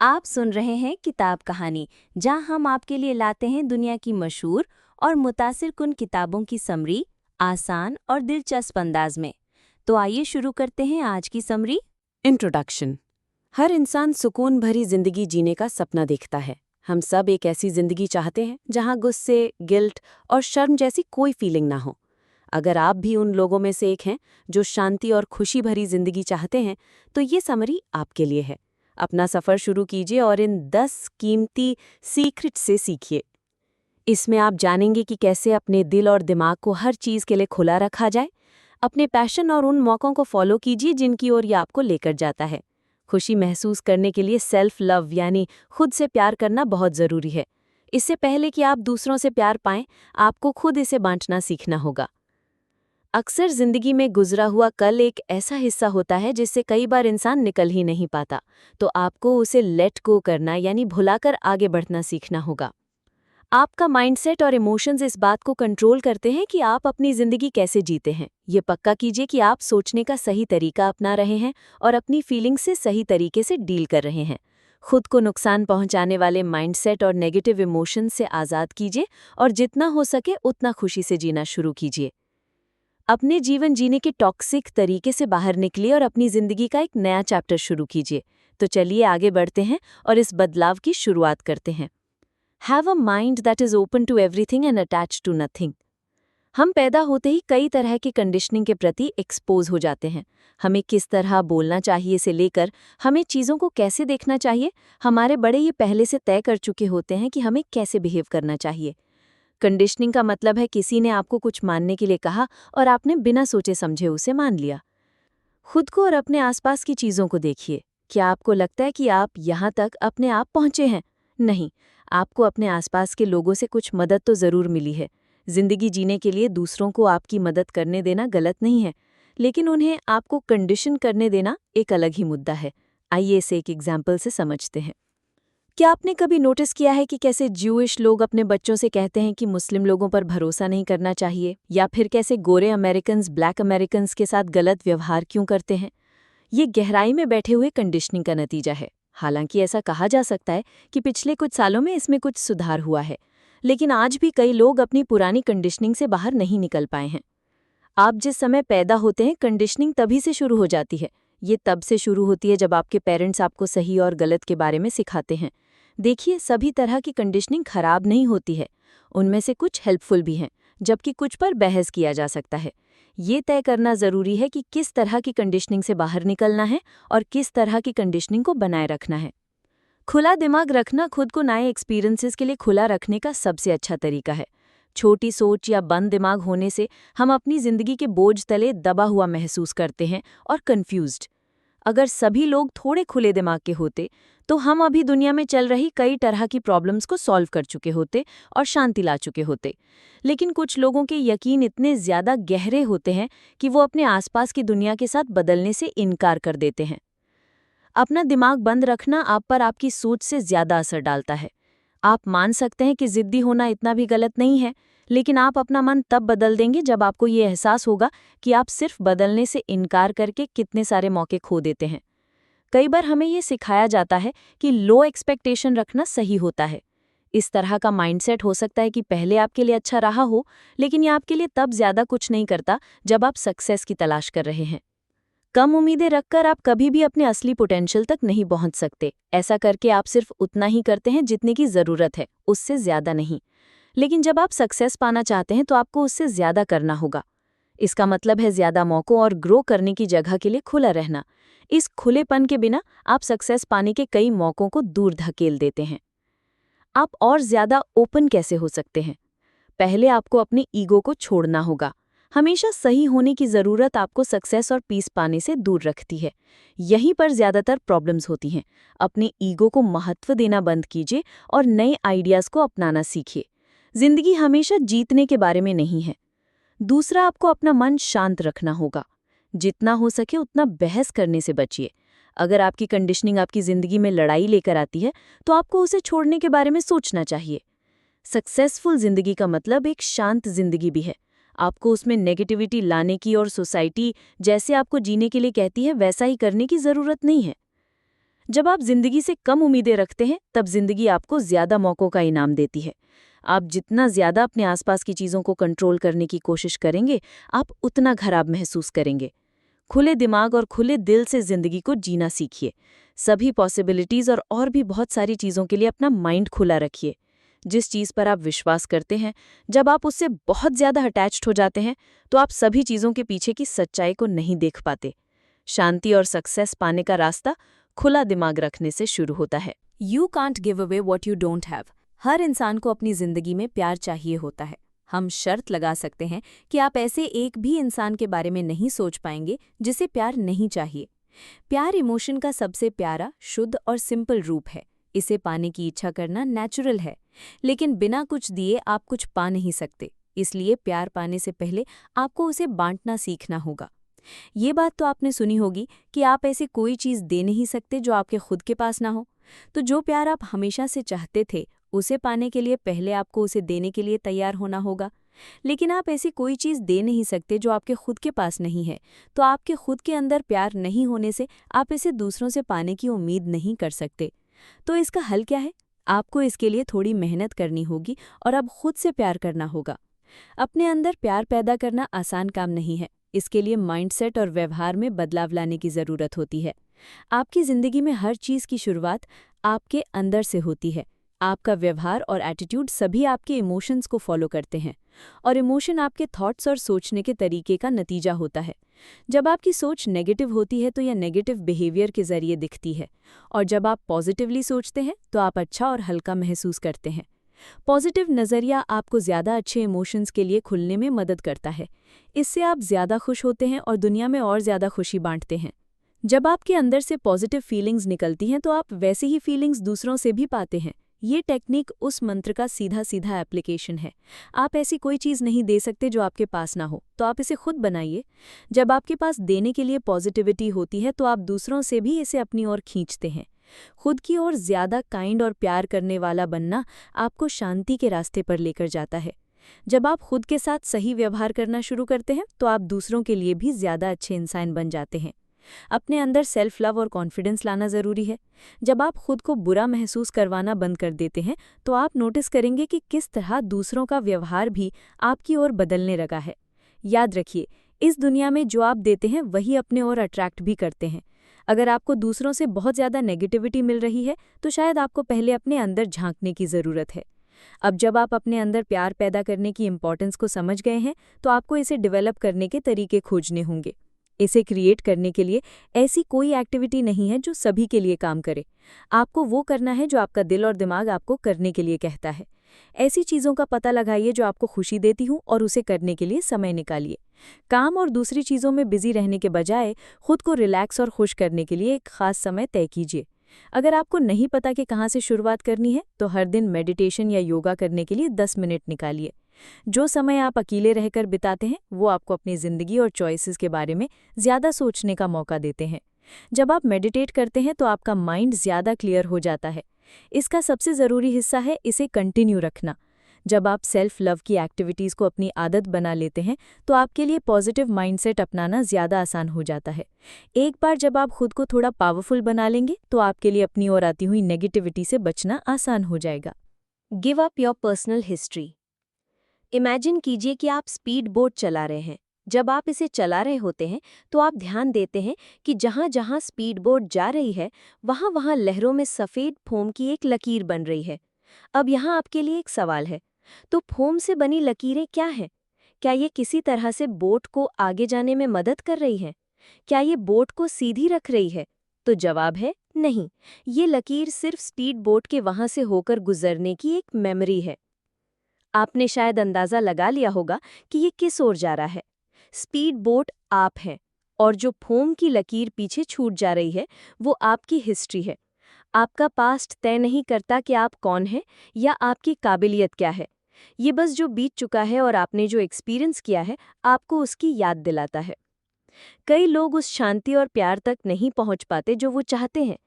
आप सुन रहे हैं किताब कहानी, जहां हम आपके लिए लाते हैं दुनिया की मशहूर और मुतासिर कुन किताबों की समरी, आसान और दिलचस्प अंदाज में। तो आइए शुरू करते हैं आज की समरी। इंट्रोडक्शन। हर इंसान सुकून भरी जिंदगी जीने का सपना देखता है। हम सब एक ऐसी जिंदगी चाहते हैं जहां गुस्से, गिल्ट और शर्म जैसी कोई फीलिंग ना हो। अगर आप भी उन लोगों में से एक हैं जो शांति और खुशी भरी जिंदगी चाहते हैं, तो ये समरी आपके लिए है। अपना सफर शुरू कीजिए और इन 10 कीमती सीक्रेट से सीखिए। इसमें आप जानेंगे कि कैसे अपने दिल और दिमाग को हर चीज़ के लिए खुला रखा जाए। अपने पैशन और उन मौक़ों को फॉलो कीजिए जिनकी ओर ये आपको लेकर जाता है। खुशी महसूस करने के लिए सेल्फ लव यानी खुद से प्यार करना बहुत ज़रूरी है। इससे पहले कि आप दूसरों से प्यार पाएं, आपको खुद इसे बांटना सीखना होगा। अक्सर जिंदगी में गुजरा हुआ कल एक ऐसा हिस्सा होता है जिससे कई बार इंसान निकल ही नहीं पाता, तो आपको उसे लेट गो करना यानी भुलाकर आगे बढ़ना सीखना होगा। आपका माइंडसेट और इमोशंस इस बात को कंट्रोल करते हैं कि आप अपनी जिंदगी कैसे जीते हैं। ये पक्का कीजिए कि आप सोचने का सही तरीका अपना रहे हैं और अपनी फीलिंग्स से सही तरीके से डील कर रहे हैं। खुद को नुकसान पहुंचाने वाले माइंडसेट और नेगेटिव इमोशंस से आज़ाद कीजिए और जितना हो सके उतना खुशी से जीना शुरू कीजिए। अपने जीवन जीने के टॉक्सिक तरीके से बाहर निकलिए और अपनी जिंदगी का एक नया चैप्टर शुरू कीजिए। तो चलिए आगे बढ़ते हैं और इस बदलाव की शुरुआत करते हैं। Have a mind that is open to everything and attach to nothing. हम पैदा होते ही कई तरह की कंडीशनिंग के प्रति एक्सपोज हो जाते हैं। हमें किस तरह बोलना चाहिए से लेकर हमें चीज़ों को कैसे देखना चाहिए, हमारे बड़े ये पहले से तय कर चुके होते हैं कि हमें कैसे बिहेव करना चाहिए। कंडीशनिंग का मतलब है किसी ने आपको कुछ मानने के लिए कहा और आपने बिना सोचे समझे उसे मान लिया। खुद को और अपने आसपास की चीज़ों को देखिए। क्या आपको लगता है कि आप यहाँ तक अपने आप पहुँचे हैं? नहीं, आपको अपने आसपास के लोगों से कुछ मदद तो ज़रूर मिली है। जिंदगी जीने के लिए दूसरों को आपकी मदद करने देना गलत नहीं है, लेकिन उन्हें आपको कंडीशन करने देना एक अलग ही मुद्दा है। आइए इसे एक एग्जाम्पल से समझते हैं। क्या आपने कभी नोटिस किया है कि कैसे ज्यूइश लोग अपने बच्चों से कहते हैं कि मुस्लिम लोगों पर भरोसा नहीं करना चाहिए, या फिर कैसे गोरे अमेरिकन्स ब्लैक अमेरिकन्स के साथ गलत व्यवहार क्यों करते हैं? ये गहराई में बैठे हुए कंडीशनिंग का नतीजा है। हालांकि ऐसा कहा जा सकता है कि पिछले कुछ सालों में इसमें कुछ सुधार हुआ है, लेकिन आज भी कई लोग अपनी पुरानी कंडीशनिंग से बाहर नहीं निकल पाए हैं। आप जिस समय पैदा होते हैं, कंडीशनिंग तभी से शुरू हो जाती है। ये तब से शुरू होती है जब आपके पेरेंट्स आपको सही और गलत के बारे में सिखाते हैं। देखिए, सभी तरह की कंडीशनिंग खराब नहीं होती है। उनमें से कुछ हेल्पफुल भी हैं, जबकि कुछ पर बहस किया जा सकता है। ये तय करना ज़रूरी है कि किस तरह की कंडीशनिंग से बाहर निकलना है और किस तरह की कंडीशनिंग को बनाए रखना है। खुला दिमाग रखना खुद को नए एक्सपीरियंसेस के लिए खुला रखने का सबसे अच्छा तरीका है। छोटी सोच या बंद दिमाग होने से हम अपनी जिंदगी के बोझ तले दबा हुआ महसूस करते हैं और कंफ्यूज्ड। अगर सभी लोग थोड़े खुले दिमाग के होते, तो हम अभी दुनिया में चल रही कई तरह की प्रॉब्लम्स को सॉल्व कर चुके होते और शांति ला चुके होते। लेकिन कुछ लोगों के यकीन इतने ज़्यादा गहरे होते हैं कि वो अपने आसपास की दुनिया के साथ बदलने से इनकार कर देते हैं। अपना दिमाग बंद रखना आप पर आपकी सोच से ज़्यादा असर डालता है। आप मान सकते हैं कि ज़िद्दी होना इतना भी गलत नहीं है, लेकिन आप अपना मन तब बदल देंगे जब आपको ये एहसास होगा कि आप सिर्फ बदलने से इनकार करके कितने सारे मौके खो देते हैं। कई बार हमें ये सिखाया जाता है कि लो एक्सपेक्टेशन रखना सही होता है। इस तरह का माइंडसेट हो सकता है कि पहले आपके लिए अच्छा रहा हो, लेकिन ये आपके लिए तब ज़्यादा कुछ नहीं करता जब आप सक्सेस की तलाश कर रहे हैं। कम उम्मीदें रखकर आप कभी भी अपने असली पोटेंशियल तक नहीं पहुंच सकते। ऐसा करके आप सिर्फ उतना ही करते हैं जितने की ज़रूरत है, उससे ज़्यादा नहीं। लेकिन जब आप सक्सेस पाना चाहते हैं तो आपको उससे ज़्यादा करना होगा। इसका मतलब है ज़्यादा मौक़ों और ग्रो करने की जगह के लिए खुला रहना। इस खुलेपन के बिना आप सक्सेस पाने के कई मौक़ों को दूर धकेल देते हैं। आप और ज़्यादा ओपन कैसे हो सकते हैं? पहले आपको अपने ईगो को छोड़ना होगा। हमेशा सही होने की ज़रूरत आपको सक्सेस और पीस पाने से दूर रखती है। यहीं पर ज़्यादातर प्रॉब्लम्स होती हैं। अपने ईगो को महत्व देना बंद कीजिए और नए आइडियाज़ को अपनाना सीखिए। ज़िंदगी हमेशा जीतने के बारे में नहीं है। दूसरा, आपको अपना मन शांत रखना होगा। जितना हो सके उतना बहस करने से बचिए। अगर आपकी कंडीशनिंग आपकी ज़िंदगी में लड़ाई लेकर आती है, तो आपको उसे छोड़ने के बारे में सोचना चाहिए। सक्सेसफुल ज़िंदगी का मतलब एक शांत ज़िंदगी भी है। आपको उसमें नेगेटिविटी लाने की और सोसाइटी जैसे आपको जीने के लिए कहती है वैसा ही करने की ज़रूरत नहीं है। जब आप जिंदगी से कम उम्मीदें रखते हैं, तब जिंदगी आपको ज्यादा मौकों का इनाम देती है। आप जितना ज्यादा अपने आसपास की चीजों को कंट्रोल करने की कोशिश करेंगे, आप उतना खराब महसूस करेंगे। खुले दिमाग और खुले दिल से जिंदगी को जीना सीखिए। सभी पॉसिबिलिटीज और भी बहुत सारी चीजों के लिए अपना माइंड खुला रखिए। जिस चीज पर आप विश्वास करते हैं, जब आप उससे बहुत ज्यादा अटैच्ड हो जाते हैं, तो आप सभी चीजों के पीछे की सच्चाई को नहीं देख पाते। शांति और सक्सेस पाने का रास्ता खुला दिमाग रखने से शुरू होता है। You can't give away what you don't have. हर इंसान को अपनी जिंदगी में प्यार चाहिए होता है। हम शर्त लगा सकते हैं कि आप ऐसे एक भी इंसान के बारे में नहीं सोच पाएंगे जिसे प्यार नहीं चाहिए। प्यार इमोशन का सबसे प्यारा, शुद्ध और सिंपल रूप है। इसे पाने की इच्छा करना नेचुरल है, लेकिन बिना कुछ दिए आप कुछ पा नहीं सकते। इसलिए प्यार पाने से पहले आपको उसे बांटना सीखना होगा। ये बात तो आपने सुनी होगी कि आप ऐसी कोई चीज़ दे नहीं सकते जो आपके खुद के पास ना हो। तो जो प्यार आप हमेशा से चाहते थे, उसे पाने के लिए पहले आपको उसे देने के लिए तैयार होना होगा। लेकिन आप ऐसी कोई चीज़ दे नहीं सकते जो आपके खुद के पास नहीं है, तो आपके खुद के अंदर प्यार नहीं होने से आप इसे दूसरों से पाने की उम्मीद नहीं कर सकते। तो इसका हल क्या है? आपको इसके लिए थोड़ी मेहनत करनी होगी और अब खुद से प्यार करना होगा। अपने अंदर प्यार पैदा करना आसान काम नहीं है। इसके लिए माइंडसेट और व्यवहार में बदलाव लाने की ज़रूरत होती है। आपकी ज़िंदगी में हर चीज़ की शुरुआत आपके अंदर से होती है। आपका व्यवहार और एटीट्यूड सभी आपके इमोशंस को फॉलो करते हैं, और इमोशन आपके थॉट्स और सोचने के तरीके का नतीजा होता है। जब आपकी सोच नेगेटिव होती है तो यह नेगेटिव बिहेवियर के जरिए दिखती है, और जब आप पॉजिटिवली सोचते हैं तो आप अच्छा और हल्का महसूस करते हैं। पॉजिटिव नज़रिया आपको ज़्यादा अच्छे इमोशंस के लिए खुलने में मदद करता है। इससे आप ज़्यादा खुश होते हैं और दुनिया में और ज़्यादा खुशी बांटते हैं। जब आपके अंदर से पॉजिटिव फीलिंग्स निकलती हैं तो आप वैसी ही फीलिंग्स दूसरों से भी पाते हैं। ये टेक्निक उस मंत्र का सीधा सीधा एप्लीकेशन है। आप ऐसी कोई चीज़ नहीं दे सकते जो आपके पास ना हो, तो आप इसे खुद बनाइए। जब आपके पास देने के लिए पॉजिटिविटी होती है तो आप दूसरों से भी इसे अपनी ओर खींचते हैं। खुद की ओर ज़्यादा काइंड और प्यार करने वाला बनना आपको शांति के रास्ते पर लेकर जाता है। जब आप खुद के साथ सही व्यवहार करना शुरू करते हैं तो आप दूसरों के लिए भी ज़्यादा अच्छे इंसान बन जाते हैं। अपने अंदर सेल्फ लव और कॉन्फिडेंस लाना ज़रूरी है। जब आप खुद को बुरा महसूस करवाना बंद कर देते हैं तो आप नोटिस करेंगे कि किस तरह दूसरों का व्यवहार भी आपकी ओर बदलने लगा है। याद रखिए, इस दुनिया में जो आप देते हैं वही अपने ओर अट्रैक्ट भी करते हैं। अगर आपको दूसरों से बहुत ज़्यादा नेगेटिविटी मिल रही है तो शायद आपको पहले अपने अंदर झांकने की ज़रूरत है। अब जब आप अपने अंदर प्यार पैदा करने की इम्पोर्टेंस को समझ गए हैं तो आपको इसे डेवलप करने के तरीके खोजने होंगे। इसे क्रिएट करने के लिए ऐसी कोई एक्टिविटी नहीं है जो सभी के लिए काम करे। आपको वो करना है जो आपका दिल और दिमाग आपको करने के लिए कहता है। ऐसी चीज़ों का पता लगाइए जो आपको खुशी देती हूँ और उसे करने के लिए समय निकालिए। काम और दूसरी चीज़ों में बिजी रहने के बजाय खुद को रिलैक्स और खुश करने के लिए एक खास समय तय कीजिए। अगर आपको नहीं पता कि कहाँ से शुरुआत करनी है तो हर दिन मेडिटेशन या योगा करने के लिए 10 मिनट निकालिए। जो समय आप अकेले रहकर बिताते हैं वो आपको अपनी ज़िंदगी और चॉइसेस के बारे में ज़्यादा सोचने का मौका देते हैं। जब आप मेडिटेट करते हैं तो आपका माइंड ज़्यादा क्लियर हो जाता है। इसका सबसे ज़रूरी हिस्सा है इसे कंटिन्यू रखना। जब आप सेल्फ लव की एक्टिविटीज़ को अपनी आदत बना लेते हैं तो आपके लिए पॉजिटिव माइंडसेट अपनाना ज़्यादा आसान हो जाता है। एक बार जब आप खुद को थोड़ा पावरफुल बना लेंगे तो आपके लिए अपनी ओर आती हुई नेगेटिविटी से बचना आसान हो जाएगा। Give up your personal history. Imagine कीजिए कि आप स्पीड बोट चला रहे हैं। जब आप इसे चला रहे होते हैं तो आप ध्यान देते हैं कि जहाँ जहाँ स्पीड बोट जा रही है वहाँ वहाँ लहरों में सफ़ेद फोम की एक लकीर बन रही है। अब यहाँ आपके लिए एक सवाल है, तो फोम से बनी लकीरें क्या हैं? क्या ये किसी तरह से बोट को आगे जाने में मदद कर रही हैं? क्या ये बोट को सीधी रख रही है? तो जवाब है नहीं। ये लकीर सिर्फ स्पीड बोट के वहाँ से होकर गुजरने की एक मेमोरी है। आपने शायद अंदाज़ा लगा लिया होगा कि ये किस ओर जा रहा है। स्पीड बोट आप हैं, और जो फोम की लकीर पीछे छूट जा रही है वो आपकी हिस्ट्री है। आपका पास्ट तय नहीं करता कि आप कौन हैं या आपकी काबिलियत क्या है। ये बस जो बीत चुका है और आपने जो एक्सपीरियंस किया है आपको उसकी याद दिलाता है। कई लोग उस शांति और प्यार तक नहीं पहुंच पाते जो वो चाहते हैं।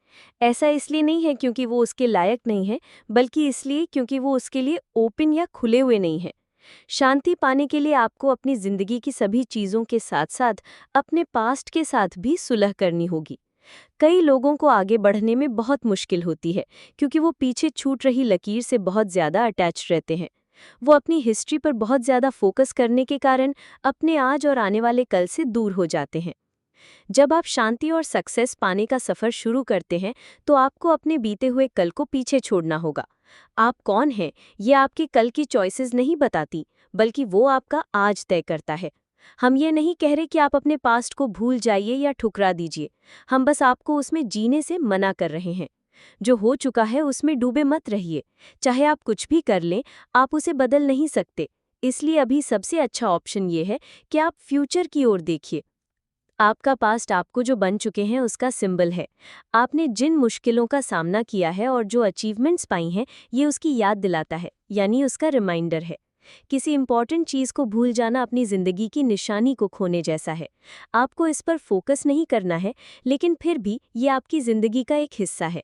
ऐसा इसलिए नहीं है क्योंकि वो उसके लायक नहीं है, बल्कि इसलिए क्योंकि वो उसके लिए ओपन या खुले हुए नहीं हैं। शांति पाने के लिए आपको अपनी जिंदगी की सभी चीज़ों के साथ साथ अपने पास्ट के साथ भी सुलह करनी होगी। कई लोगों को आगे बढ़ने में बहुत मुश्किल होती है क्योंकि वो पीछे छूट रही लकीर से बहुत ज़्यादा अटैच रहते हैं। वो अपनी हिस्ट्री पर बहुत ज़्यादा फोकस करने के कारण अपने आज और आने वाले कल से दूर हो जाते हैं। जब आप शांति और सक्सेस पाने का सफ़र शुरू करते हैं तो आपको अपने बीते हुए कल को पीछे छोड़ना होगा। आप कौन हैं ये आपके कल की चॉइसेस नहीं बताती, बल्कि वो आपका आज तय करता है। हम ये नहीं कह रहे कि आप अपने पास्ट को भूल जाइए या ठुकरा दीजिए। हम बस आपको उसमें जीने से मना कर रहे हैं। जो हो चुका है उसमें डूबे मत रहिए। चाहे आप कुछ भी कर लें, आप उसे बदल नहीं सकते। इसलिए अभी सबसे अच्छा ऑप्शन ये है कि आप फ्यूचर की ओर देखिए। आपका पास्ट आपको जो बन चुके हैं उसका सिंबल है। आपने जिन मुश्किलों का सामना किया है और जो अचीवमेंट्स पाई हैं, ये उसकी याद दिलाता है, यानी उसका रिमाइंडर है। किसी इंपॉर्टेंट चीज़ को भूल जाना अपनी ज़िंदगी की निशानी को खोने जैसा है। आपको इस पर फोकस नहीं करना है, लेकिन फिर भी ये आपकी ज़िंदगी का एक हिस्सा है।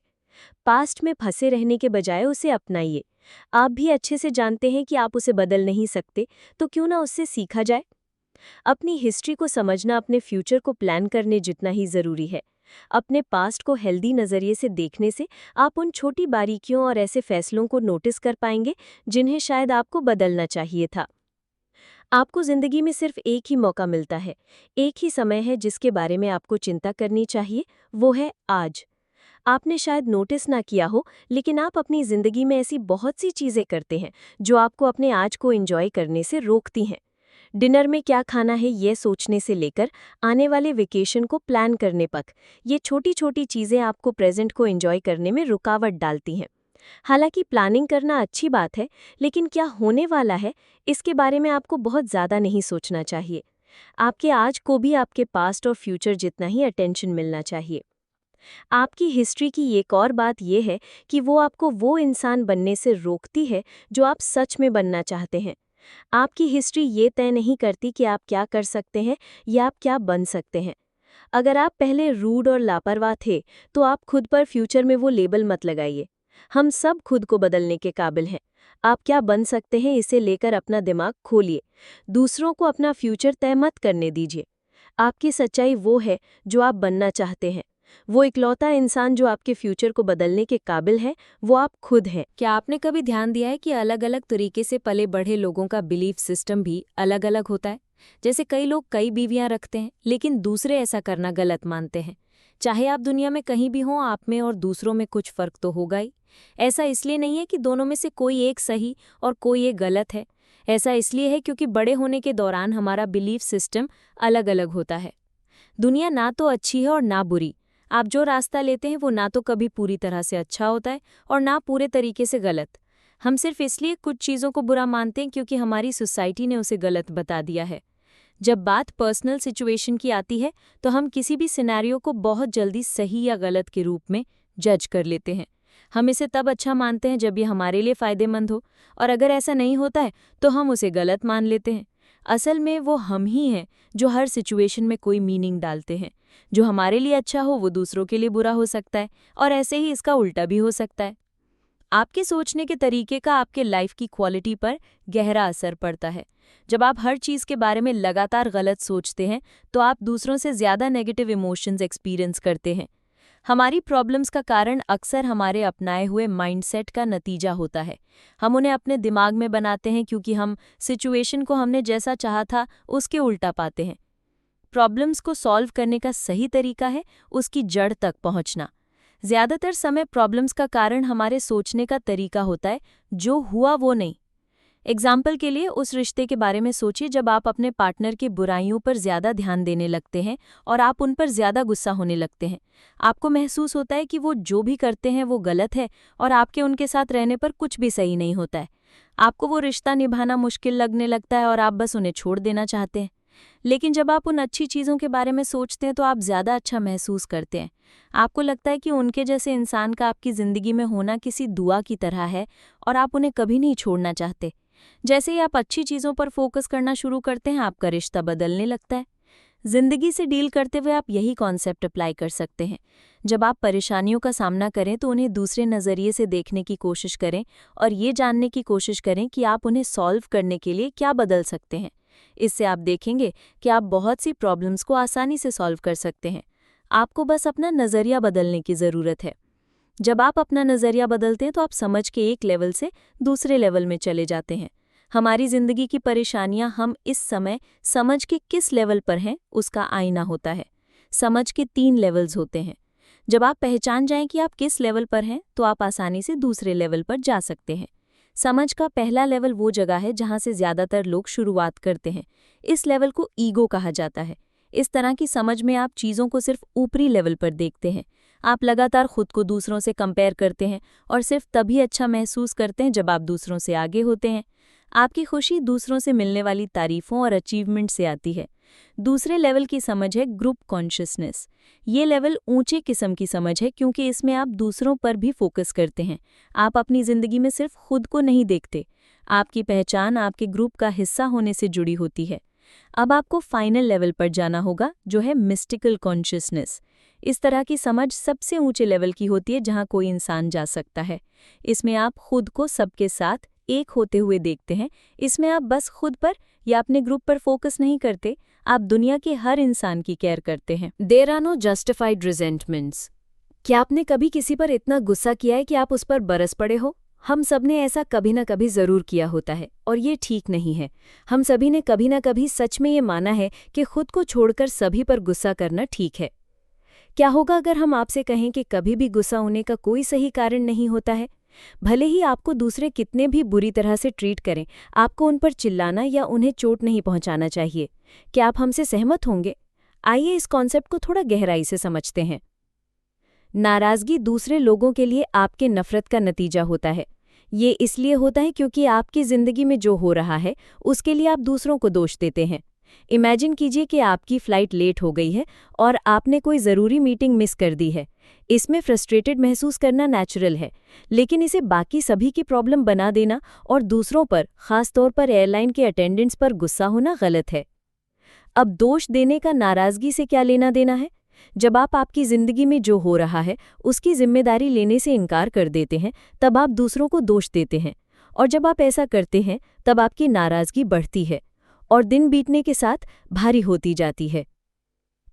पास्ट में फंसे रहने के बजाय उसे अपनाइए। आप भी अच्छे से जानते हैं कि आप उसे बदल नहीं सकते, तो क्यों ना उससे सीखा जाए। अपनी हिस्ट्री को समझना अपने फ्यूचर को प्लान करने जितना ही ज़रूरी है। अपने पास्ट को हेल्दी नज़रिए से देखने से आप उन छोटी बारीकियों और ऐसे फैसलों को नोटिस कर पाएंगे जिन्हें शायद आपको बदलना चाहिए था। आपको ज़िंदगी में सिर्फ एक ही मौका मिलता है, एक ही समय है जिसके बारे में आपको चिंता करनी चाहिए, वो है आज। आपने शायद नोटिस ना किया हो, लेकिन आप अपनी ज़िंदगी में ऐसी बहुत सी चीज़ें करते हैं जो आपको अपने आज को एंजॉय करने से रोकती हैं। डिनर में क्या खाना है ये सोचने से लेकर आने वाले वेकेशन को प्लान करने तक, ये छोटी छोटी चीज़ें आपको प्रेजेंट को एंजॉय करने में रुकावट डालती हैं। हालांकि प्लानिंग करना अच्छी बात है, लेकिन क्या होने वाला है, इसके बारे में आपको बहुत ज़्यादा नहीं सोचना चाहिए। आपके आज को भी आपके पास्ट और फ्यूचर जितना ही अटेंशन मिलना चाहिए। आपकी हिस्ट्री की एक और बात यह है कि वो आपको वो इंसान बनने से रोकती है जो आप सच में बनना चाहते हैं। आपकी हिस्ट्री ये तय नहीं करती कि आप क्या कर सकते हैं या आप क्या बन सकते हैं। अगर आप पहले रूड और लापरवाह थे, तो आप खुद पर फ्यूचर में वो लेबल मत लगाइए। हम सब खुद को बदलने के काबिल हैं। आप क्या बन सकते हैं इसे लेकर अपना दिमाग खोलिए। दूसरों को अपना फ्यूचर तय मत करने दीजिए। आपकी सच्चाई वो है जो आप बनना चाहते हैं। वो इकलौता इंसान जो आपके फ्यूचर को बदलने के काबिल है, वो आप खुद हैं। क्या आपने कभी ध्यान दिया है कि अलग-अलग तरीके से पले बढ़े लोगों का बिलीफ सिस्टम भी अलग-अलग होता है? जैसे कई लोग कई बीवियां रखते हैं, लेकिन दूसरे ऐसा करना गलत मानते हैं। चाहे आप दुनिया में कहीं भी हों, आप में और दूसरों में कुछ फर्क तो होगा ही। ऐसा इसलिए नहीं है कि दोनों में से कोई एक सही और कोई एक गलत है। ऐसा इसलिए है क्योंकि बड़े होने के दौरान हमारा बिलीफ सिस्टम अलग-अलग होता है। दुनिया ना तो अच्छी है और ना बुरी। आप जो रास्ता लेते हैं वो ना तो कभी पूरी तरह से अच्छा होता है और ना पूरे तरीके से गलत। हम सिर्फ इसलिए कुछ चीज़ों को बुरा मानते हैं क्योंकि हमारी सोसाइटी ने उसे गलत बता दिया है। जब बात पर्सनल सिचुएशन की आती है तो हम किसी भी सिनेरियो को बहुत जल्दी सही या गलत के रूप में जज कर लेते हैं। हम इसे तब अच्छा मानते हैं जब ये हमारे लिए फ़ायदेमंद हो, और अगर ऐसा नहीं होता है तो हम उसे गलत मान लेते हैं। असल में वो हम ही हैं जो हर सिचुएशन में कोई मीनिंग डालते हैं। जो हमारे लिए अच्छा हो वो दूसरों के लिए बुरा हो सकता है, और ऐसे ही इसका उल्टा भी हो सकता है। आपके सोचने के तरीके का आपके लाइफ की क्वालिटी पर गहरा असर पड़ता है। जब आप हर चीज़ के बारे में लगातार गलत सोचते हैं तो आप दूसरों से ज़्यादा नेगेटिव इमोशंस एक्सपीरियंस करते हैं। हमारी प्रॉब्लम्स का कारण अक्सर हमारे अपनाए हुए माइंडसेट का नतीजा होता है। हम उन्हें अपने दिमाग में बनाते हैं क्योंकि हम सिचुएशन को हमने जैसा चाहा था उसके उल्टा पाते हैं। प्रॉब्लम्स को सॉल्व करने का सही तरीका है उसकी जड़ तक पहुंचना। ज़्यादातर समय प्रॉब्लम्स का कारण हमारे सोचने का तरीका होता है, जो हुआ वो नहीं। एग्जाम्पल के लिए उस रिश्ते के बारे में सोचिए जब आप अपने पार्टनर की बुराइयों पर ज़्यादा ध्यान देने लगते हैं और आप उन पर ज़्यादा गुस्सा होने लगते हैं। आपको महसूस होता है कि वो जो भी करते हैं वो गलत है और आपके उनके साथ रहने पर कुछ भी सही नहीं होता है। आपको वो रिश्ता निभाना मुश्किल लगने लगता है और आप बस उन्हें छोड़ देना चाहते हैं। लेकिन जब आप उन अच्छी चीज़ों के बारे में सोचते हैं तो आप ज़्यादा अच्छा महसूस करते हैं। आपको लगता है कि उनके जैसे इंसान का आपकी ज़िंदगी में होना किसी दुआ की तरह है और आप उन्हें कभी नहीं छोड़ना चाहते। जैसे ही आप अच्छी चीज़ों पर फोकस करना शुरू करते हैं, आपका रिश्ता बदलने लगता है। ज़िंदगी से डील करते हुए आप यही कॉन्सेप्ट अप्लाई कर सकते हैं। जब आप परेशानियों का सामना करें तो उन्हें दूसरे नज़रिए से देखने की कोशिश करें और ये जानने की कोशिश करें कि आप उन्हें सॉल्व करने के लिए क्या बदल सकते हैं। इससे आप देखेंगे कि आप बहुत सी प्रॉब्लम्स को आसानी से सॉल्व कर सकते हैं। आपको बस अपना नज़रिया बदलने की ज़रूरत है। जब आप अपना नज़रिया बदलते हैं तो आप समझ के एक लेवल से दूसरे लेवल में चले जाते हैं। हमारी ज़िंदगी की परेशानियां हम इस समय समझ के किस लेवल पर हैं उसका आईना होता है। समझ के 3 लेवल्स होते हैं। जब आप पहचान जाएं कि आप किस लेवल पर हैं तो आप आसानी से दूसरे लेवल पर जा सकते हैं। समझ का पहला लेवल वो जगह है जहां से ज़्यादातर लोग शुरुआत करते हैं। इस लेवल को ईगो कहा जाता है। इस तरह की समझ में आप चीज़ों को सिर्फ ऊपरी लेवल पर देखते हैं। आप लगातार खुद को दूसरों से कंपेयर करते हैं और सिर्फ तभी अच्छा महसूस करते हैं जब आप दूसरों से आगे होते हैं। आपकी खुशी दूसरों से मिलने वाली तारीफों और अचीवमेंट से आती है। दूसरे लेवल की समझ है ग्रुप कॉन्शियसनेस। ये लेवल ऊंचे किस्म की समझ है क्योंकि इसमें आप दूसरों पर भी फोकस करते हैं। आप अपनी ज़िंदगी में सिर्फ खुद को नहीं देखते। आपकी पहचान आपके ग्रुप का हिस्सा होने से जुड़ी होती है। अब आपको फाइनल लेवल पर जाना होगा जो है मिस्टिकल कॉन्शियसनेस। इस तरह की समझ सबसे ऊंचे लेवल की होती है जहां कोई इंसान जा सकता है। इसमें आप खुद को सबके साथ एक होते हुए देखते हैं। इसमें आप बस खुद पर या अपने ग्रुप पर फोकस नहीं करते, आप दुनिया के हर इंसान की केयर करते हैं। There are no justified resentments. क्या आपने कभी किसी पर इतना गुस्सा किया है कि आप उस पर बरस पड़े हो? हम सब ने ऐसा कभी ना कभी ज़रूर किया होता है और ये ठीक नहीं है। हम सभी ने कभी ना कभी सच में ये माना है कि खुद को छोड़कर सभी पर गुस्सा करना ठीक है। क्या होगा अगर हम आपसे कहें कि कभी भी गुस्सा होने का कोई सही कारण नहीं होता है? भले ही आपको दूसरे कितने भी बुरी तरह से ट्रीट करें, आपको उन पर चिल्लाना या उन्हें चोट नहीं पहुंचाना चाहिए। क्या आप हमसे सहमत होंगे? आइए इस कॉन्सेप्ट को थोड़ा गहराई से समझते हैं। नाराज़गी दूसरे लोगों के लिए आपके नफ़रत का नतीजा होता है। ये इसलिए होता है क्योंकि आपकी ज़िंदगी में जो हो रहा है उसके लिए आप दूसरों को दोष देते हैं। इमेजिन कीजिए कि आपकी फ़्लाइट लेट हो गई है और आपने कोई ज़रूरी मीटिंग मिस कर दी है। इसमें फ्रस्ट्रेटेड महसूस करना नेचुरल है, लेकिन इसे बाकी सभी की प्रॉब्लम बना देना और दूसरों पर, ख़ास तौर पर एयरलाइन के अटेंडेंट्स पर गुस्सा होना गलत है। अब दोष देने का नाराज़गी से क्या लेना देना है? जब आप आपकी ज़िंदगी में जो हो रहा है उसकी जिम्मेदारी लेने से इनकार कर देते हैं, तब आप दूसरों को दोष देते हैं। और जब आप ऐसा करते हैं तब आपकी नाराज़गी बढ़ती है और दिन बीतने के साथ भारी होती जाती है।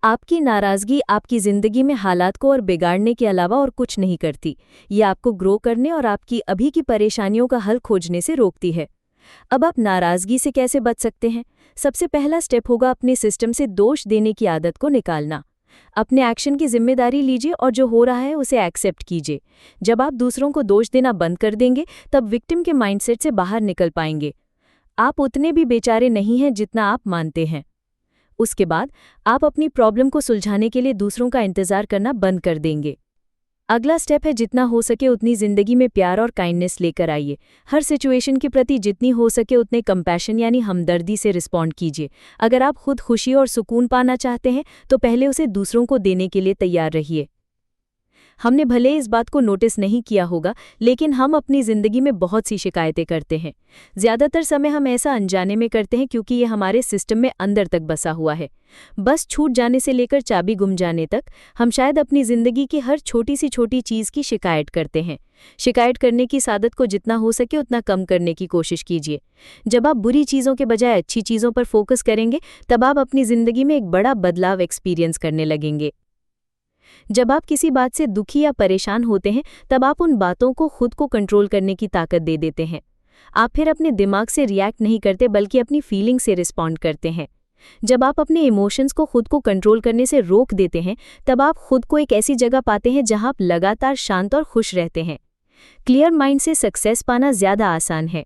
आपकी नाराज़गी आपकी ज़िंदगी में हालात को और बिगाड़ने के अलावा और कुछ नहीं करती। ये आपको ग्रो करने और आपकी अभी की परेशानियों का हल खोजने से रोकती है। अब आप नाराज़गी से कैसे बच सकते हैं? सबसे पहला स्टेप होगा अपने सिस्टम से दोष देने की आदत को निकालना। अपने एक्शन की जिम्मेदारी लीजिए और जो हो रहा है उसे एक्सेप्ट कीजिए। जब आप दूसरों को दोष देना बंद कर देंगे तब विक्टिम के माइंडसेट से बाहर निकल पाएंगे। आप उतने भी बेचारे नहीं हैं जितना आप मानते हैं। उसके बाद आप अपनी प्रॉब्लम को सुलझाने के लिए दूसरों का इंतज़ार करना बंद कर देंगे। अगला स्टेप है जितना हो सके उतनी ज़िंदगी में प्यार और काइंडनेस लेकर आइए। हर सिचुएशन के प्रति जितनी हो सके उतने कंपैशन यानी हमदर्दी से रिस्पॉन्ड कीजिए। अगर आप खुद खुशी और सुकून पाना चाहते हैं तो पहले उसे दूसरों को देने के लिए तैयार रहिए। हमने भले इस बात को नोटिस नहीं किया होगा, लेकिन हम अपनी ज़िंदगी में बहुत सी शिकायतें करते हैं। ज़्यादातर समय हम ऐसा अनजाने में करते हैं क्योंकि ये हमारे सिस्टम में अंदर तक बसा हुआ है। बस छूट जाने से लेकर चाबी गुम जाने तक हम शायद अपनी ज़िंदगी की हर छोटी सी छोटी चीज़ की शिकायत करते हैं। शिकायत करने की आदत को जितना हो सके उतना कम करने की कोशिश कीजिए। जब आप बुरी चीज़ों के बजाय अच्छी चीज़ों पर फोकस करेंगे तब आप अपनी ज़िंदगी में एक बड़ा बदलाव एक्सपीरियंस करने लगेंगे। जब आप किसी बात से दुखी या परेशान होते हैं तब आप उन बातों को खुद को कंट्रोल करने की ताकत दे देते हैं। आप फिर अपने दिमाग से रिएक्ट नहीं करते बल्कि अपनी फीलिंग से रिस्पॉन्ड करते हैं। जब आप अपने इमोशंस को खुद को कंट्रोल करने से रोक देते हैं तब आप खुद को एक ऐसी जगह पाते हैं जहां आप लगातार शांत और खुश रहते हैं। क्लियर माइंड से सक्सेस पाना ज़्यादा आसान है।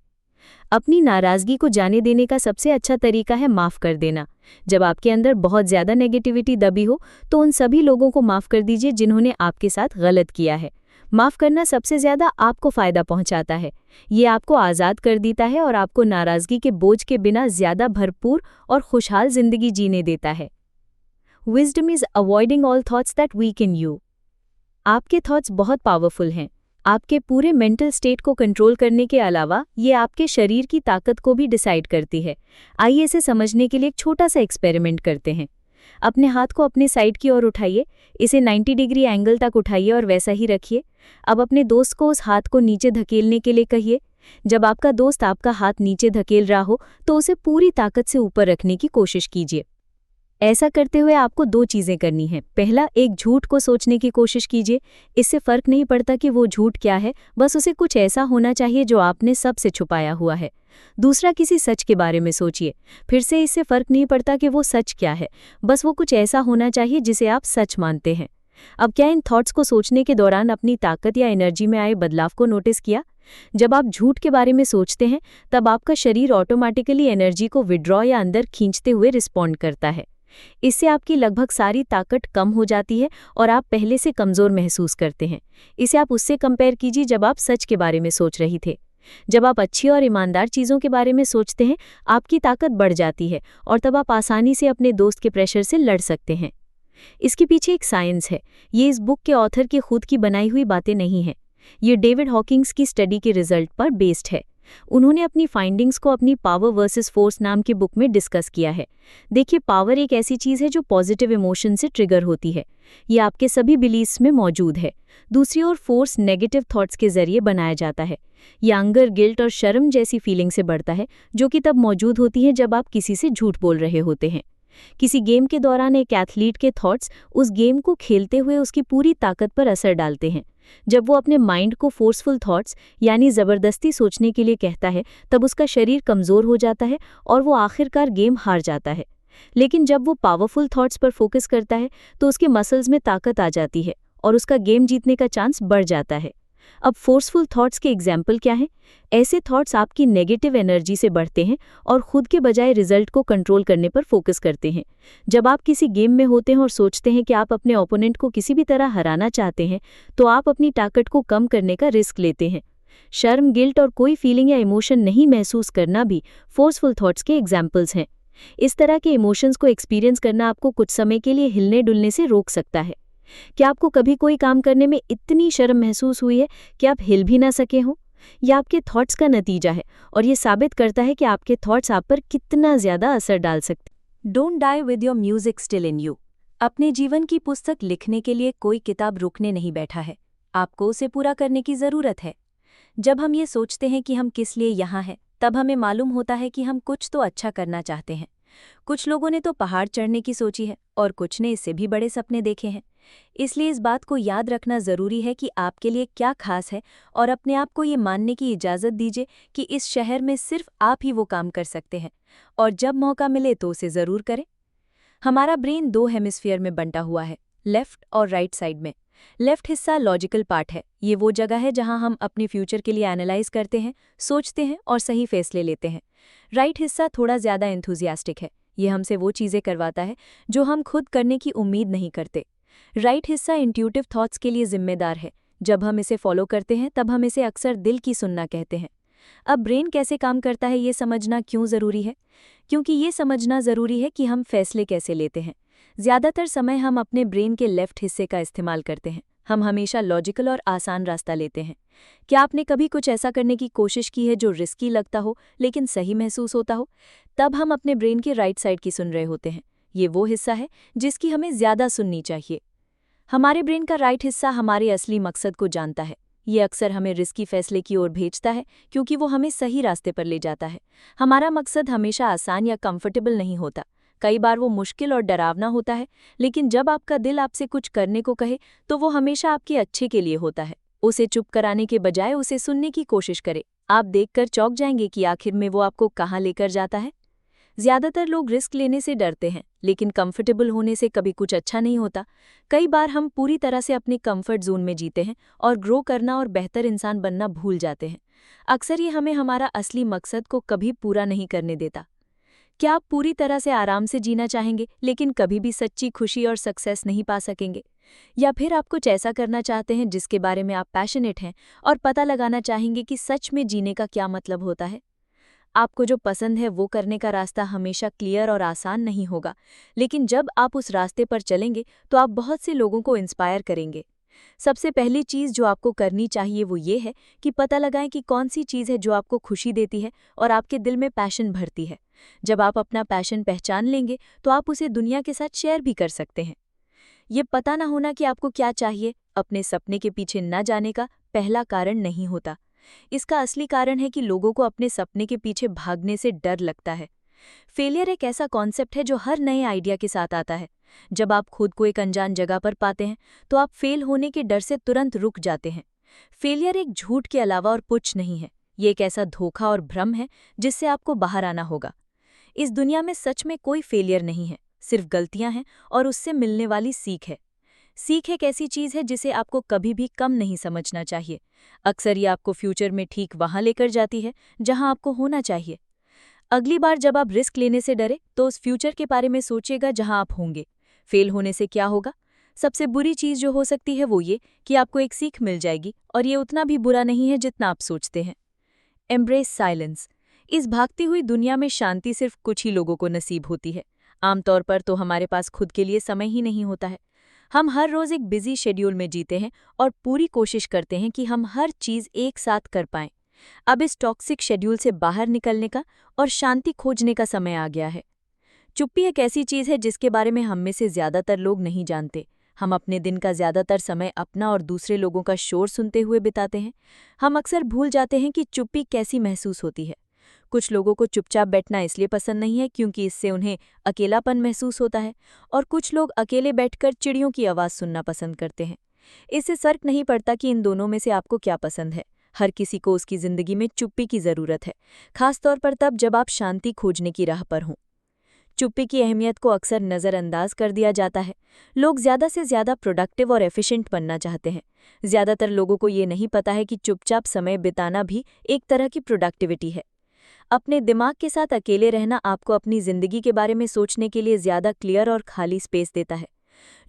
अपनी नाराज़गी को जाने देने का सबसे अच्छा तरीका है माफ़ कर देना। जब आपके अंदर बहुत ज़्यादा नेगेटिविटी दबी हो तो उन सभी लोगों को माफ़ कर दीजिए जिन्होंने आपके साथ गलत किया है। माफ़ करना सबसे ज़्यादा आपको फ़ायदा पहुंचाता है। ये आपको आज़ाद कर देता है और आपको नाराज़गी के बोझ के बिना ज़्यादा भरपूर और खुशहाल ज़िंदगी जीने देता है। Wisdom is avoiding all thoughts that weaken you. आपके थॉट्स बहुत पावरफुल हैं। आपके पूरे मेंटल स्टेट को कंट्रोल करने के अलावा ये आपके शरीर की ताकत को भी डिसाइड करती है। आइए इसे समझने के लिए एक छोटा सा एक्सपेरिमेंट करते हैं। अपने हाथ को अपने साइड की ओर उठाइए, इसे 90 डिग्री एंगल तक उठाइए और वैसा ही रखिए। अब अपने दोस्त को उस हाथ को नीचे धकेलने के लिए कहिए। जब आपका दोस्त आपका हाथ नीचे धकेल रहा हो तो उसे पूरी ताकत से ऊपर रखने की कोशिश कीजिए। ऐसा करते हुए आपको 2 चीज़ें करनी हैं। पहला, एक झूठ को सोचने की कोशिश कीजिए। इससे फ़र्क नहीं पड़ता कि वो झूठ क्या है, बस उसे कुछ ऐसा होना चाहिए जो आपने सबसे छुपाया हुआ है। दूसरा, किसी सच के बारे में सोचिए। फिर से इससे फ़र्क नहीं पड़ता कि वो सच क्या है, बस वो कुछ ऐसा होना चाहिए जिसे आप सच मानते हैं। अब क्या इन थॉट्स को सोचने के दौरान अपनी ताकत या एनर्जी में आए बदलाव को नोटिस किया? जब आप झूठ के बारे में सोचते हैं, तब आपका शरीर ऑटोमेटिकली एनर्जी को विड्रॉ या अंदर खींचते हुए रिस्पॉन्ड करता है। इससे आपकी लगभग सारी ताकत कम हो जाती है और आप पहले से कमज़ोर महसूस करते हैं। इसे आप उससे कंपेयर कीजिए जब आप सच के बारे में सोच रही थे। जब आप अच्छी और ईमानदार चीज़ों के बारे में सोचते हैं, आपकी ताकत बढ़ जाती है और तब आप आसानी से अपने दोस्त के प्रेशर से लड़ सकते हैं। इसके पीछे एक साइंस है। ये इस बुक के ऑथर की खुद की बनाई हुई बातें नहीं हैं। ये डेविड हॉकिंग्स की स्टडी के रिजल्ट पर बेस्ड है। उन्होंने अपनी फाइंडिंग्स को अपनी पावर वर्सेस फोर्स नाम की बुक में डिस्कस किया है। देखिए, पावर एक ऐसी चीज़ है जो पॉजिटिव इमोशन से ट्रिगर होती है। ये आपके सभी बिलीव्स में मौजूद है। दूसरी ओर फोर्स नेगेटिव थॉट्स के जरिए बनाया जाता है। ये अंगर, गिल्ट और शर्म जैसी फीलिंग से बढ़ता है, जो कि तब मौजूद होती है जब आप किसी से झूठ बोल रहे होते हैं। किसी गेम के दौरान एक एथलीट के थॉट्स उस गेम को खेलते हुए उसकी पूरी ताकत पर असर डालते हैं। जब वो अपने माइंड को फोर्सफुल थॉट्स यानी ज़बरदस्ती सोचने के लिए कहता है, तब उसका शरीर कमज़ोर हो जाता है और वो आखिरकार गेम हार जाता है। लेकिन जब वो पावरफुल थॉट्स पर फोकस करता है, तो उसके मसल्स में ताकत आ जाती है और उसका गेम जीतने का चांस बढ़ जाता है। अब फोर्सफुल थॉट्स के एग्जाम्पल क्या हैं? ऐसे थॉट्स आपकी नेगेटिव एनर्जी से बढ़ते हैं और खुद के बजाय रिजल्ट को कंट्रोल करने पर फोकस करते हैं। जब आप किसी गेम में होते हैं और सोचते हैं कि आप अपने ओपोनेंट को किसी भी तरह हराना चाहते हैं, तो आप अपनी ताकत को कम करने का रिस्क लेते हैं। शर्म, गिल्ट और कोई फीलिंग या इमोशन नहीं महसूस करना भी फोर्सफुल थॉट्स के एग्जाम्पल्स हैं। इस तरह के इमोशंस को एक्सपीरियंस करना आपको कुछ समय के लिए हिलने डुलने से रोक सकता है। क्या आपको कभी कोई काम करने में इतनी शर्म महसूस हुई है कि आप हिल भी ना सके हों? यह आपके थॉट्स का नतीजा है और ये साबित करता है कि आपके थॉट्स आप पर कितना ज़्यादा असर डाल सकते। Don't die with your music still in you. अपने जीवन की पुस्तक लिखने के लिए कोई किताब रुकने नहीं बैठा है। आपको उसे पूरा करने की ज़रूरत है। जब हम ये सोचते हैं कि हम किस लिए यहाँ हैं, तब हमें मालूम होता है कि हम कुछ तो अच्छा करना चाहते हैं। कुछ लोगों ने तो पहाड़ चढ़ने की सोची है और कुछ ने इससे भी बड़े सपने देखे हैं। इसलिए इस बात को याद रखना ज़रूरी है कि आपके लिए क्या खास है और अपने आप को ये मानने की इजाज़त दीजिए कि इस शहर में सिर्फ आप ही वो काम कर सकते हैं और जब मौका मिले तो उसे ज़रूर करें। हमारा ब्रेन 2 हेमिस्फीयर में बंटा हुआ है, लेफ्ट और राइट साइड में। लेफ्ट हिस्सा लॉजिकल पार्ट है। ये वो जगह है जहां हम अपने फ्यूचर के लिए एनालाइज करते हैं, सोचते हैं और सही फैसले लेते हैं। राइट हिस्सा थोड़ा ज़्यादा एंथुजियास्टिक है। ये हमसे वो चीज़ें करवाता है जो हम खुद करने की उम्मीद नहीं करते। राइट हिस्सा इंट्यूटिव थॉट्स के लिए जिम्मेदार है। जब हम इसे फॉलो करते हैं, तब हम इसे अक्सर दिल की सुनना कहते हैं। अब ब्रेन कैसे काम करता है ये समझना क्यों ज़रूरी है? क्योंकि ये समझना ज़रूरी है कि हम फैसले कैसे लेते हैं। ज़्यादातर समय हम अपने ब्रेन के लेफ्ट हिस्से का इस्तेमाल करते हैं। हम हमेशा लॉजिकल और आसान रास्ता लेते हैं। क्या आपने कभी कुछ ऐसा करने की कोशिश की है जो रिस्की लगता हो लेकिन सही महसूस होता हो? तब हम अपने ब्रेन के राइट साइड की सुन रहे होते हैं। ये वो हिस्सा है जिसकी हमें ज़्यादा सुननी चाहिए। हमारे ब्रेन का राइट हिस्सा हमारे असली मकसद को जानता है। ये अक्सर हमें रिस्की फैसले की ओर भेजता है क्योंकि वो हमें सही रास्ते पर ले जाता है। हमारा मकसद हमेशा आसान या कंफर्टेबल नहीं होता। कई बार वो मुश्किल और डरावना होता है, लेकिन जब आपका दिल आपसे कुछ करने को कहे तो वो हमेशा आपके अच्छे के लिए होता है। उसे चुप कराने के बजाय उसे सुनने की कोशिश करें। आप देखकर चौंक जाएंगे कि आखिर में वो आपको कहाँ लेकर जाता है। ज़्यादातर लोग रिस्क लेने से डरते हैं, लेकिन कंफर्टेबल होने से कभी कुछ अच्छा नहीं होता। कई बार हम पूरी तरह से अपने कंफर्ट जोन में जीते हैं और ग्रो करना और बेहतर इंसान बनना भूल जाते हैं। अक्सर ये हमें हमारा असली मकसद को कभी पूरा नहीं करने देता। क्या आप पूरी तरह से आराम से जीना चाहेंगे लेकिन कभी भी सच्ची खुशी और सक्सेस नहीं पा सकेंगे? या फिर आप कुछ ऐसा करना चाहते हैं जिसके बारे में आप पैशनेट हैं और पता लगाना चाहेंगे कि सच में जीने का क्या मतलब होता है? आपको जो पसंद है वो करने का रास्ता हमेशा क्लियर और आसान नहीं होगा, लेकिन जब आप उस रास्ते पर चलेंगे तो आप बहुत से लोगों को इंस्पायर करेंगे। सबसे पहली चीज़ जो आपको करनी चाहिए वो ये है कि पता लगाएं कि कौन सी चीज़ है जो आपको खुशी देती है और आपके दिल में पैशन भरती है। जब आप अपना पैशन पहचान लेंगे तो आप उसे दुनिया के साथ शेयर भी कर सकते हैं। ये पता ना होना कि आपको क्या चाहिए अपने सपने के पीछे न जाने का पहला कारण नहीं होता। इसका असली कारण है कि लोगों को अपने सपने के पीछे भागने से डर लगता है। फेलियर एक ऐसा कॉन्सेप्ट है जो हर नए आइडिया के साथ आता है। जब आप खुद को एक अनजान जगह पर पाते हैं तो आप फेल होने के डर से तुरंत रुक जाते हैं। फेलियर एक झूठ के अलावा और कुछ नहीं है। ये एक ऐसा धोखा और भ्रम है जिससे आपको बाहर आना होगा। इस दुनिया में सच में कोई फेलियर नहीं है, सिर्फ गलतियां हैं और उससे मिलने वाली सीख है। सीख एक ऐसी चीज़ है जिसे आपको कभी भी कम नहीं समझना चाहिए। अक्सर ये आपको फ्यूचर में ठीक वहां लेकर जाती है जहां आपको होना चाहिए। अगली बार जब आप रिस्क लेने से डरे तो उस फ्यूचर के बारे में सोचिएगा जहां आप होंगे। फेल होने से क्या होगा? सबसे बुरी चीज़ जो हो सकती है वो ये कि आपको एक सीख मिल जाएगी और ये उतना भी बुरा नहीं है जितना आप सोचते हैं। Embrace silence. इस भागती हुई दुनिया में शांति सिर्फ कुछ ही लोगों को नसीब होती है। आमतौर पर तो हमारे पास खुद के लिए समय ही नहीं होता है। हम हर रोज़ एक बिजी शेड्यूल में जीते हैं और पूरी कोशिश करते हैं कि हम हर चीज़ एक साथ कर पाएं। अब इस टॉक्सिक शेड्यूल से बाहर निकलने का और शांति खोजने का समय आ गया है। चुप्पी एक ऐसी चीज़ है जिसके बारे में हम में से ज़्यादातर लोग नहीं जानते। हम अपने दिन का ज़्यादातर समय अपना और दूसरे लोगों का शोर सुनते हुए बिताते हैं। हम अक्सर भूल जाते हैं कि चुप्पी कैसी महसूस होती है। कुछ लोगों को चुपचाप बैठना इसलिए पसंद नहीं है क्योंकि इससे उन्हें अकेलापन महसूस होता है, और कुछ लोग अकेले बैठकर चिड़ियों की आवाज़ सुनना पसंद करते हैं। इससे फर्क नहीं पड़ता कि इन दोनों में से आपको क्या पसंद है। हर किसी को उसकी ज़िंदगी में चुप्पी की ज़रूरत है, खासतौर पर तब जब आप शांति खोजने की राह पर हों। चुप्पी की अहमियत को अक्सर नज़रअंदाज कर दिया जाता है। लोग ज़्यादा से ज़्यादा प्रोडक्टिव और एफिशिएंट बनना चाहते हैं। ज़्यादातर लोगों को ये नहीं पता है कि चुपचाप समय बिताना भी एक तरह की प्रोडक्टिविटी है। अपने दिमाग के साथ अकेले रहना आपको अपनी ज़िंदगी के बारे में सोचने के लिए ज़्यादा क्लियर और खाली स्पेस देता है।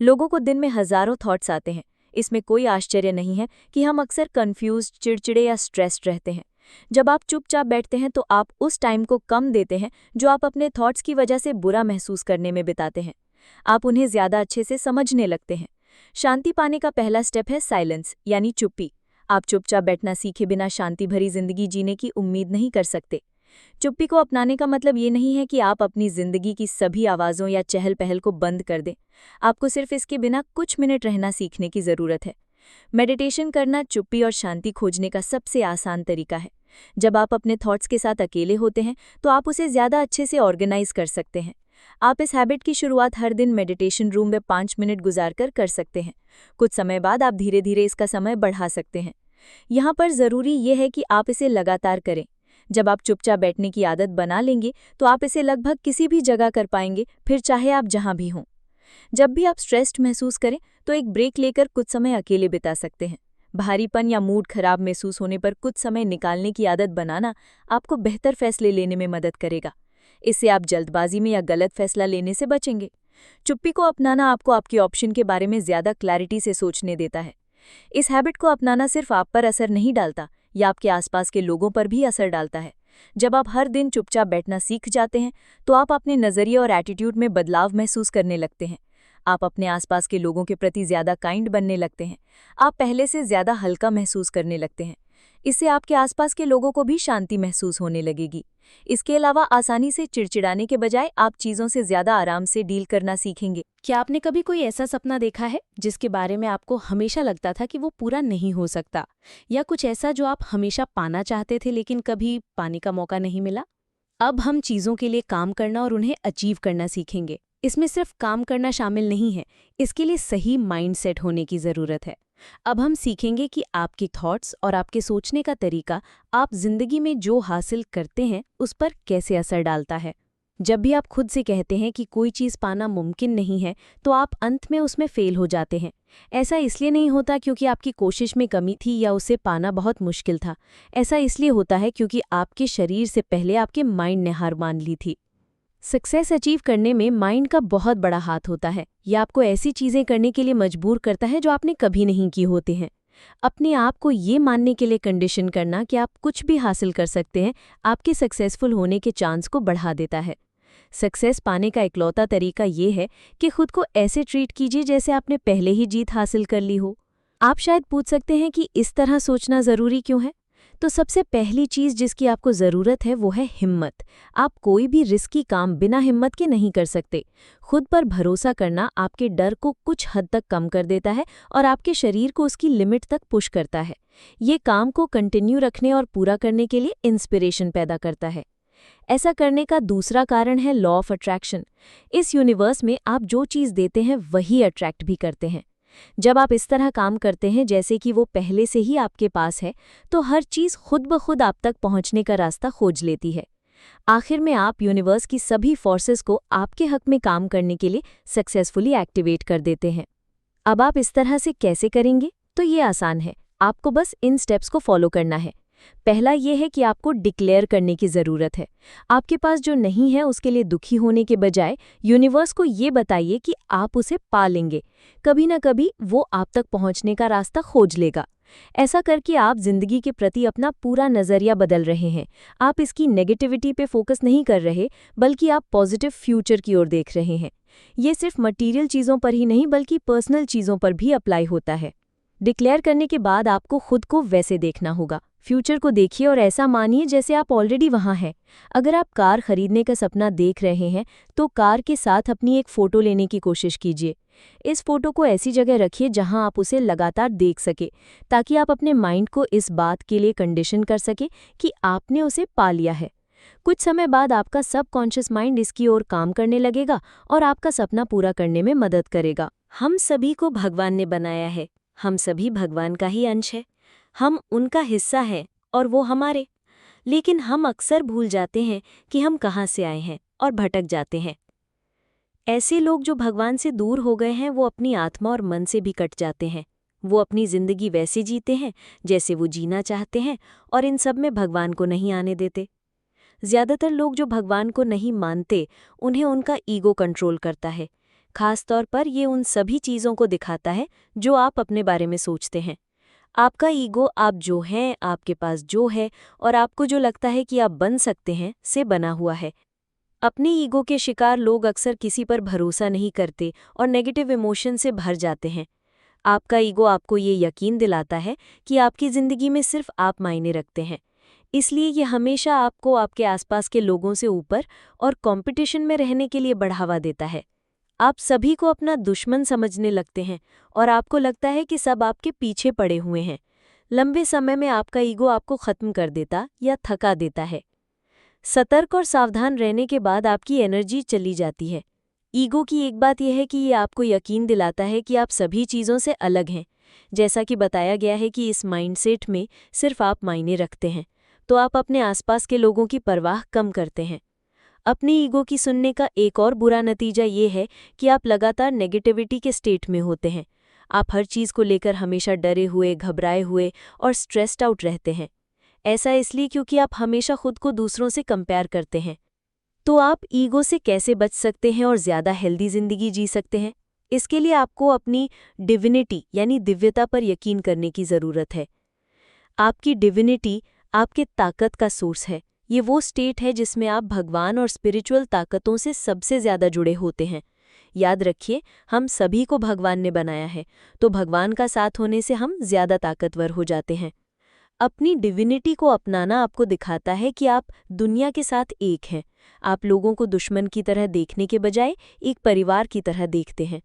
लोगों को दिन में हज़ारों थॉट्स आते हैं। इसमें कोई आश्चर्य नहीं है कि हम अक्सर कन्फ्यूज्ड, चिड़चिड़े या स्ट्रेस्ड रहते हैं। जब आप चुपचाप बैठते हैं तो आप उस टाइम को कम देते हैं जो आप अपने थॉट्स की वजह से बुरा महसूस करने में बिताते हैं। आप उन्हें ज़्यादा अच्छे से समझने लगते हैं। शांति पाने का पहला स्टेप है साइलेंस, यानी चुप्पी। आप चुपचाप बैठना सीखे बिना शांति भरी जिंदगी जीने की उम्मीद नहीं कर सकते। चुप्पी को अपनाने का मतलब ये नहीं है कि आप अपनी जिंदगी की सभी आवाज़ों या चहल पहल को बंद कर दें। आपको सिर्फ इसके बिना कुछ मिनट रहना सीखने की ज़रूरत है। मेडिटेशन करना चुप्पी और शांति खोजने का सबसे आसान तरीका है। जब आप अपने थॉट्स के साथ अकेले होते हैं तो आप उसे ज़्यादा अच्छे से ऑर्गेनाइज कर सकते हैं। आप इस हैबिट की शुरुआत हर दिन मेडिटेशन रूम में 5 मिनट गुजारकर कर सकते हैं। कुछ समय बाद आप धीरे धीरे इसका समय बढ़ा सकते हैं। यहाँ पर ज़रूरी ये है कि आप इसे लगातार करें। जब आप चुपचाप बैठने की आदत बना लेंगे तो आप इसे लगभग किसी भी जगह कर पाएंगे, फिर चाहे आप जहाँ भी हों। जब भी आप स्ट्रेस्ड महसूस करें तो एक ब्रेक लेकर कुछ समय अकेले बिता सकते हैं। भारीपन या मूड खराब महसूस होने पर कुछ समय निकालने की आदत बनाना आपको बेहतर फैसले लेने में मदद करेगा। इससे आप जल्दबाजी में या गलत फैसला लेने से बचेंगे। चुप्पी को अपनाना आपको आपके ऑप्शन के बारे में ज़्यादा क्लैरिटी से सोचने देता है। इस हैबिट को अपनाना सिर्फ आप पर असर नहीं डालता, यह आपके आसपास के लोगों पर भी असर डालता है। जब आप हर दिन चुपचाप बैठना सीख जाते हैं तो आप अपने नज़रिए और एटीट्यूड में बदलाव महसूस करने लगते हैं। आप अपने आसपास के लोगों के प्रति ज़्यादा काइंड बनने लगते हैं। आप पहले से ज़्यादा हल्का महसूस करने लगते हैं। इससे आपके आसपास के लोगों को भी शांति महसूस होने लगेगी। इसके अलावा आसानी से चिड़चिड़ाने के बजाय आप चीज़ों से ज़्यादा आराम से डील करना सीखेंगे। क्या आपने कभी कोई ऐसा सपना देखा है जिसके बारे में आपको हमेशा लगता था कि वो पूरा नहीं हो सकता, या कुछ ऐसा जो आप हमेशा पाना चाहते थे लेकिन कभी पाने का मौका नहीं मिला? अब हम चीज़ों के लिए काम करना और उन्हें अचीव करना सीखेंगे। इसमें सिर्फ काम करना शामिल नहीं है, इसके लिए सही माइंडसेट होने की ज़रूरत है। अब हम सीखेंगे कि आपके थॉट्स और आपके सोचने का तरीका आप जिंदगी में जो हासिल करते हैं उस पर कैसे असर डालता है। जब भी आप खुद से कहते हैं कि कोई चीज़ पाना मुमकिन नहीं है तो आप अंत में उसमें फेल हो जाते हैं। ऐसा इसलिए नहीं होता क्योंकि आपकी कोशिश में कमी थी या उसे पाना बहुत मुश्किल था। ऐसा इसलिए होता है क्योंकि आपके शरीर से पहले आपके माइंड ने हार मान ली थी। सक्सेस अचीव करने में माइंड का बहुत बड़ा हाथ होता है। यह आपको ऐसी चीज़ें करने के लिए मजबूर करता है जो आपने कभी नहीं की होती हैं। अपने आप को ये मानने के लिए कंडीशन करना कि आप कुछ भी हासिल कर सकते हैं आपके सक्सेसफुल होने के चांस को बढ़ा देता है। सक्सेस पाने का इकलौता तरीका ये है कि खुद को ऐसे ट्रीट कीजिए जैसे आपने पहले ही जीत हासिल कर ली हो। आप शायद पूछ सकते हैं कि इस तरह सोचना ज़रूरी क्यों है? तो सबसे पहली चीज़ जिसकी आपको ज़रूरत है वो है हिम्मत। आप कोई भी रिस्की काम बिना हिम्मत के नहीं कर सकते। खुद पर भरोसा करना आपके डर को कुछ हद तक कम कर देता है और आपके शरीर को उसकी लिमिट तक पुश करता है। ये काम को कंटिन्यू रखने और पूरा करने के लिए इंस्पिरेशन पैदा करता है। ऐसा करने का दूसरा कारण है लॉ ऑफ अट्रैक्शन। इस यूनिवर्स में आप जो चीज़ देते हैं वही अट्रैक्ट भी करते हैं। जब आप इस तरह काम करते हैं जैसे कि वो पहले से ही आपके पास है, तो हर चीज़ खुद ब खुद आप तक पहुंचने का रास्ता खोज लेती है। आखिर में आप यूनिवर्स की सभी फोर्सेस को आपके हक में काम करने के लिए सक्सेसफुली एक्टिवेट कर देते हैं। अब आप इस तरह से कैसे करेंगे? तो ये आसान है, आपको बस इन स्टेप्स को फॉलो करना है। पहला ये है कि आपको डिक्लेयर करने की ज़रूरत है। आपके पास जो नहीं है उसके लिए दुखी होने के बजाय यूनिवर्स को ये बताइए कि आप उसे पा लेंगे। कभी ना कभी वो आप तक पहुंचने का रास्ता खोज लेगा। ऐसा करके आप जिंदगी के प्रति अपना पूरा नज़रिया बदल रहे हैं। आप इसकी नेगेटिविटी पे फोकस नहीं कर रहे, बल्कि आप पॉजिटिव फ्यूचर की ओर देख रहे हैं। ये सिर्फ मटीरियल चीज़ों पर ही नहीं बल्कि पर्सनल चीज़ों पर भी अप्लाई होता है। डिक्लेयर करने के बाद आपको खुद को वैसे देखना होगा। फ्यूचर को देखिए और ऐसा मानिए जैसे आप ऑलरेडी वहाँ हैं। अगर आप कार खरीदने का सपना देख रहे हैं तो कार के साथ अपनी एक फ़ोटो लेने की कोशिश कीजिए। इस फ़ोटो को ऐसी जगह रखिए जहां आप उसे लगातार देख सके, ताकि आप अपने माइंड को इस बात के लिए कंडीशन कर सके कि आपने उसे पा लिया है। कुछ समय बाद आपका सबकॉन्शियस माइंड इसकी ओर काम करने लगेगा और आपका सपना पूरा करने में मदद करेगा। हम सभी को भगवान ने बनाया है। हम सभी भगवान का ही अंश है। हम उनका हिस्सा हैं और वो हमारे। लेकिन हम अक्सर भूल जाते हैं कि हम कहाँ से आए हैं और भटक जाते हैं। ऐसे लोग जो भगवान से दूर हो गए हैं वो अपनी आत्मा और मन से भी कट जाते हैं। वो अपनी जिंदगी वैसे जीते हैं जैसे वो जीना चाहते हैं और इन सब में भगवान को नहीं आने देते। ज़्यादातर लोग जो भगवान को नहीं मानते, उन्हें उनका ईगो कंट्रोल करता है। खास तौर पर ये उन सभी चीज़ों को दिखाता है जो आप अपने बारे में सोचते हैं। आपका ईगो आप जो हैं, आपके पास जो है और आपको जो लगता है कि आप बन सकते हैं से बना हुआ है। अपने ईगो के शिकार लोग अक्सर किसी पर भरोसा नहीं करते और नेगेटिव इमोशन से भर जाते हैं। आपका ईगो आपको ये यकीन दिलाता है कि आपकी ज़िंदगी में सिर्फ आप मायने रखते हैं। इसलिए ये हमेशा आपको आपके आसपास के लोगों से ऊपर और कंपटीशन में रहने के लिए बढ़ावा देता है। आप सभी को अपना दुश्मन समझने लगते हैं और आपको लगता है कि सब आपके पीछे पड़े हुए हैं। लंबे समय में आपका ईगो आपको ख़त्म कर देता या थका देता है। सतर्क और सावधान रहने के बाद आपकी एनर्जी चली जाती है। ईगो की एक बात यह है कि ये आपको यकीन दिलाता है कि आप सभी चीज़ों से अलग हैं। जैसा कि बताया गया है कि इस माइंडसेट में सिर्फ आप मायने रखते हैं, तो आप अपने आसपास के लोगों की परवाह कम करते हैं। अपने ईगो की सुनने का एक और बुरा नतीजा ये है कि आप लगातार नेगेटिविटी के स्टेट में होते हैं। आप हर चीज़ को लेकर हमेशा डरे हुए, घबराए हुए और स्ट्रेस्ड आउट रहते हैं। ऐसा इसलिए क्योंकि आप हमेशा खुद को दूसरों से कंपेयर करते हैं। तो आप ईगो से कैसे बच सकते हैं और ज़्यादा हेल्दी ज़िंदगी जी सकते हैं? इसके लिए आपको अपनी डिविनिटी यानी दिव्यता पर यकीन करने की ज़रूरत है। आपकी डिविनिटी आपके ताकत का सोर्स है। ये वो स्टेट है जिसमें आप भगवान और स्पिरिचुअल ताकतों से सबसे ज़्यादा जुड़े होते हैं। याद रखिए, हम सभी को भगवान ने बनाया है, तो भगवान का साथ होने से हम ज़्यादा ताकतवर हो जाते हैं। अपनी डिविनिटी को अपनाना आपको दिखाता है कि आप दुनिया के साथ एक हैं। आप लोगों को दुश्मन की तरह देखने के बजाय एक परिवार की तरह देखते हैं।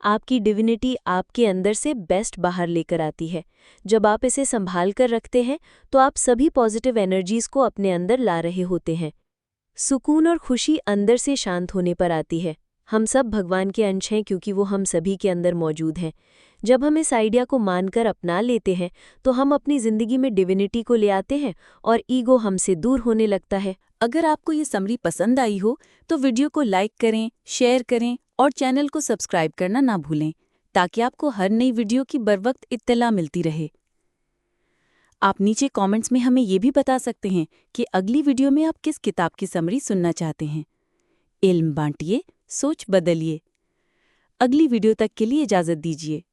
आपकी डिविनिटी आपके अंदर से बेस्ट बाहर लेकर आती है। जब आप इसे संभाल कर रखते हैं तो आप सभी पॉजिटिव एनर्जीज को अपने अंदर ला रहे होते हैं। सुकून और खुशी अंदर से शांत होने पर आती है। हम सब भगवान के अंश हैं क्योंकि वो हम सभी के अंदर मौजूद हैं। जब हम इस आइडिया को मानकर अपना लेते हैं तो हम अपनी ज़िंदगी में डिविनिटी को ले आते हैं और ईगो हमसे दूर होने लगता है। अगर आपको ये समरी पसंद आई हो तो वीडियो को लाइक करें, शेयर करें और चैनल को सब्सक्राइब करना ना भूलें, ताकि आपको हर नई वीडियो की बरवक्त इत्तला मिलती रहे। आप नीचे कमेंट्स में हमें ये भी बता सकते हैं कि अगली वीडियो में आप किस किताब की समरी सुनना चाहते हैं। इल्म बांटिए, सोच बदलिए। अगली वीडियो तक के लिए इजाज़त दीजिए।